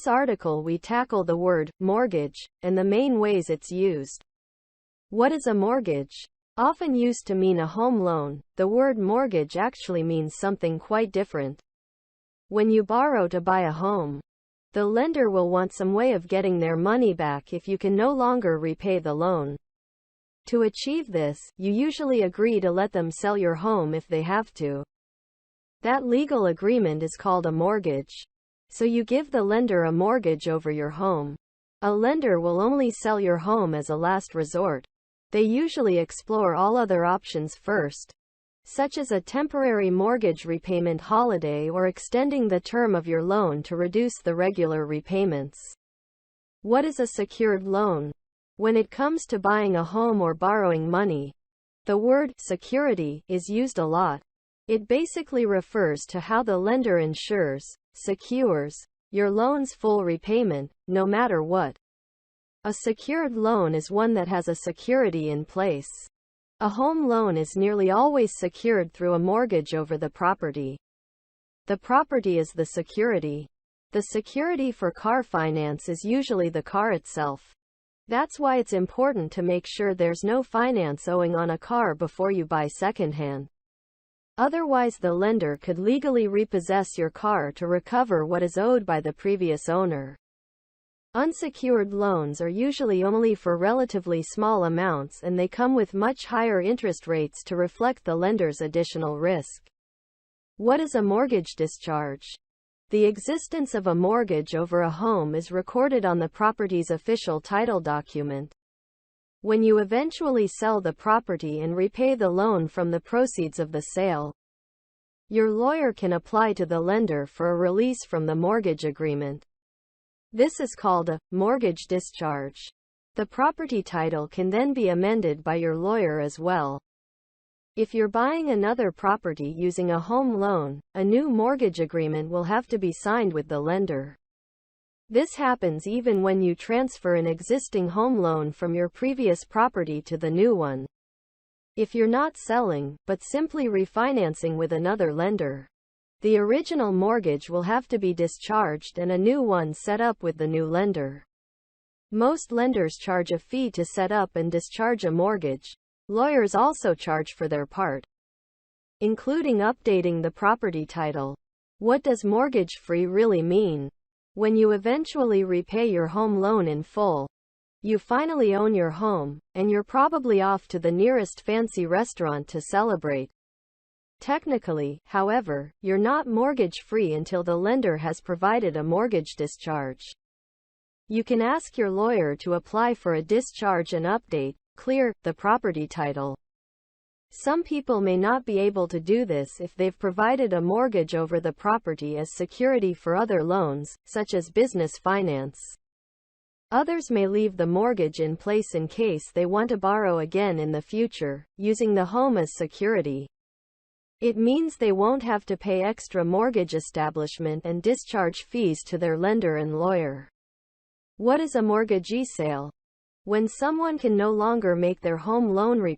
this article we tackle the word mortgage and the main ways it's used. What is a mortgage? Often used to mean a home loan, the word mortgage actually means something quite different. When you borrow to buy a home, the lender will want some way of getting their money back if you can no longer repay the loan. To achieve this, you usually agree to let them sell your home if they have to. That legal agreement is called a mortgage. So you give the lender a mortgage over your home. A lender will only sell your home as a last resort. They usually explore all other options first, such as a temporary mortgage repayment holiday or extending the term of your loan to reduce the regular repayments. What is a secured loan? When it comes to buying a home or borrowing money, the word security is used a lot. It basically refers to how the lender ensures, secures, your loan's full repayment, no matter what. A secured loan is one that has a security in place. A home loan is nearly always secured through a mortgage over the property. The property is the security. The security for car finance is usually the car itself. That's why it's important to make sure there's no finance owing on a car before you buy secondhand. Otherwise, the lender could legally repossess your car to recover what is owed by the previous owner. Unsecured loans are usually only for relatively small amounts and they come with much higher interest rates to reflect the lender's additional risk. What is a mortgage discharge? The existence of a mortgage over a home is recorded on the property's official title document. When you eventually sell the property and repay the loan from the proceeds of the sale, your lawyer can apply to the lender for a release from the mortgage agreement. This is called a mortgage discharge. The property title can then be amended by your lawyer as well. If you're buying another property using a home loan, a new mortgage agreement will have to be signed with the lender. This happens even when you transfer an existing home loan from your previous property to the new one. If you're not selling, but simply refinancing with another lender, the original mortgage will have to be discharged and a new one set up with the new lender. Most lenders charge a fee to set up and discharge a mortgage. Lawyers also charge for their part, including updating the property title. What does mortgage-free really mean? When you eventually repay your home loan in full, you finally own your home, and you're probably off to the nearest fancy restaurant to celebrate. Technically, however, you're not mortgage-free until the lender has provided a mortgage discharge. You can ask your lawyer to apply for a discharge and clear the property title. Some people may not be able to do this if they've provided a mortgage over the property as security for other loans, such as business finance. Others may leave the mortgage in place in case they want to borrow again in the future, using the home as security. It means they won't have to pay extra mortgage establishment and discharge fees to their lender and lawyer. What is a mortgagee sale? When someone can no longer make their home loan repayment,